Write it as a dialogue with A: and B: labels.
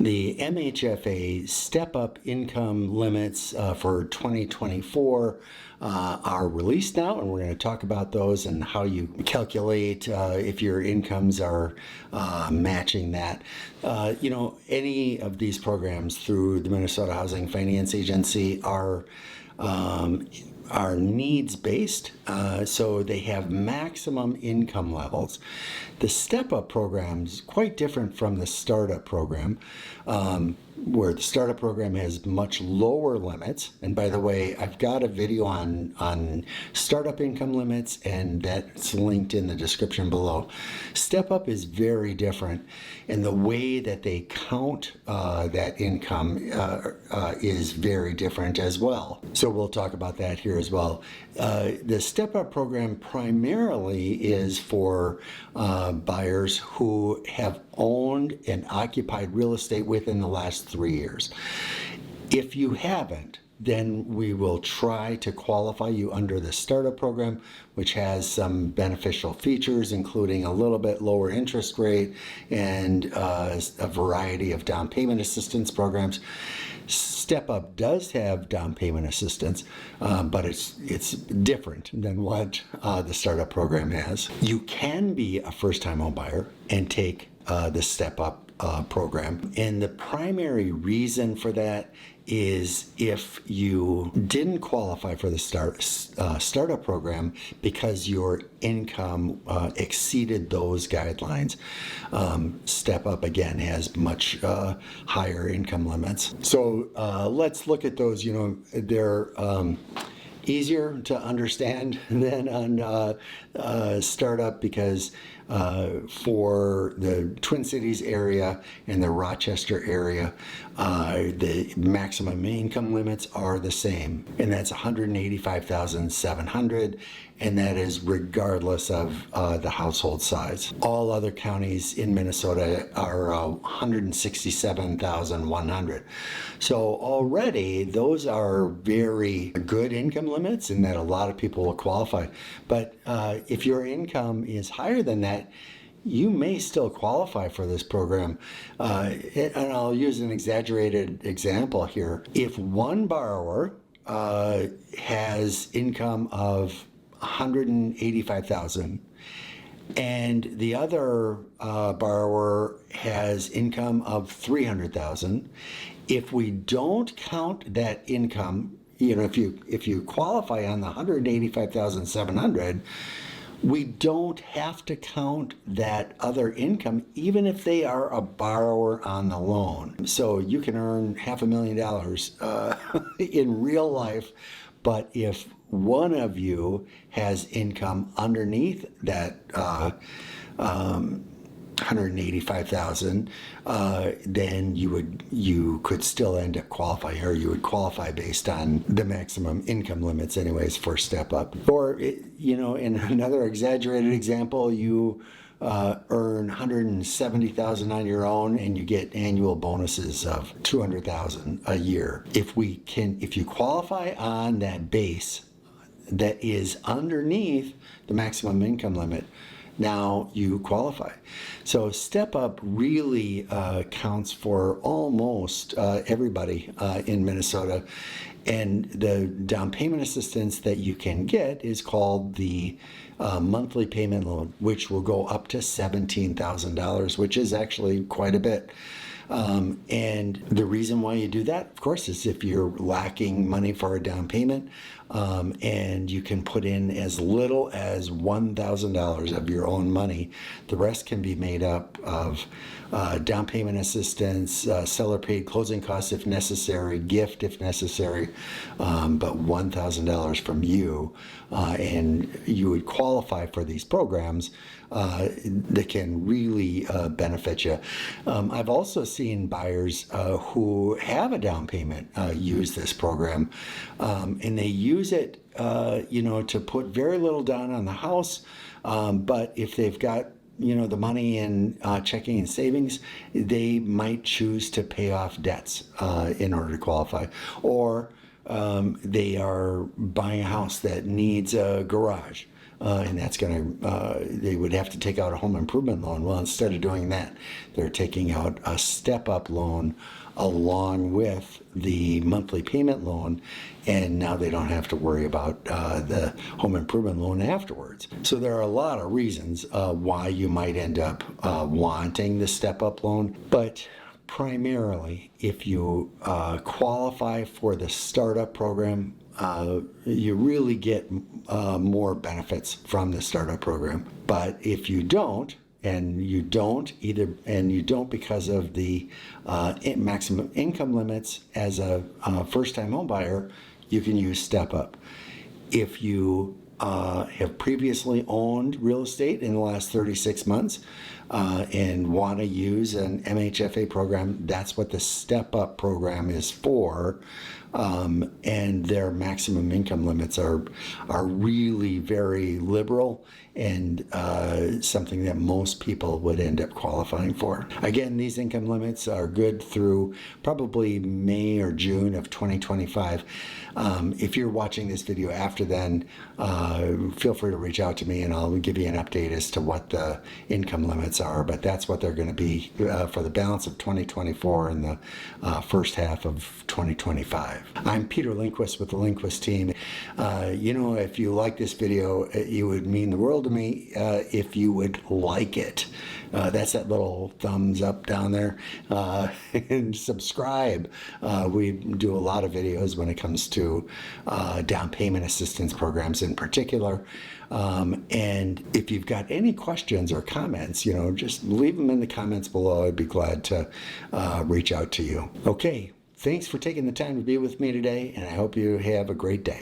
A: The MHFA Step Up income limits for 2024 are released now, and we're going to talk about those and how you calculate if your incomes are matching that. Any of these programs through the Minnesota Housing Finance Agency are needs-based, so they have maximum income levels. The Step-Up program is quite different from the Startup program, where the Startup program has much lower limits. And by the way, I've got a video on startup income limits, and that's linked in the description below. Step-Up is very different, and the way that they count that income is very different as well. So we'll talk about that here as well. The Step-Up program primarily is for buyers who have owned and occupied real estate within the last 3 years. If you haven't, then we will try to qualify you under the Startup program, which has some beneficial features, including a little bit lower interest rate and a variety of down payment assistance programs. Step Up does have down payment assistance, but it's different than what the Startup program has. You can be a first-time home buyer and take the Step Up program, and the primary reason for that is if you didn't qualify for the Startup program because your income exceeded those guidelines. Step Up again has much higher income limits. So let's look at those. They're easier to understand than on Startup because for the Twin Cities area and the Rochester area, the maximum income limits are the same, and that's $185,700, and that is regardless of the household size. All other counties in Minnesota are $167,100. So already those are very good income limits, and that a lot of people will qualify. But if your income is higher than that, you may still qualify for this program. And I'll use an exaggerated example here. If one borrower has income of $185,000 and the other borrower has income of $300,000, if we don't count that income, if you qualify on the $185,700, we don't have to count that other income, even if they are a borrower on the loan. So you can earn $500,000 in real life, but if one of you has income underneath that $185,000, then you could still end up qualifying, or you would qualify based on the maximum income limits anyways for Step Up. Or in another exaggerated example, you earn $170,000 on your own and you get annual bonuses of $200,000 a year. If you qualify on that base that is underneath the maximum income limit, now you qualify. So Step Up really counts for almost everybody in Minnesota. And the down payment assistance that you can get is called the monthly payment loan, which will go up to $17,000, which is actually quite a bit. And the reason why you do that, of course, is if you're lacking money for a down payment, and you can put in as little as $1,000 of your own money. The rest can be made up of down payment assistance, seller paid closing costs if necessary, gift if necessary, but $1,000 from you, and you would qualify for these programs that can really benefit you. I've also seen buyers who have a down payment use this program, and they use it to put very little down on the house, but if they've got the money in checking and savings, they might choose to pay off debts in order to qualify. Or they are buying a house that needs a garage. and that's going to, they would have to take out a home improvement loan. Well, instead of doing that, they're taking out a step-up loan along with the monthly payment loan, and now they don't have to worry about the home improvement loan afterwards. So there are a lot of reasons why you might end up wanting the step-up loan, but primarily if you qualify for the startup program, you really get more benefits from the startup program. But if you don't, and you don't because of the maximum income limits as a first-time home buyer, you can use Step Up. If you have previously owned real estate in the last 36 months and want to use an MHFA program, that's what the Step Up program is for. And their maximum income limits are really very liberal and something that most people would end up qualifying for. Again, these income limits are good through probably May or June of 2025. If you're watching this video after then, feel free to reach out to me and I'll give you an update as to what the income limits are, but that's what they're going to be for the balance of 2024 and the first half of 2025. I'm Peter Lindquist with the Lindquist team. If you like this video, it would mean the world to me if you would like it. That's that little thumbs up down there. And subscribe. We do a lot of videos when it comes to down payment assistance programs in particular. And if you've got any questions or comments, just leave them in the comments below. I'd be glad to reach out to you. Okay. Thanks for taking the time to be with me today, and I hope you have a great day.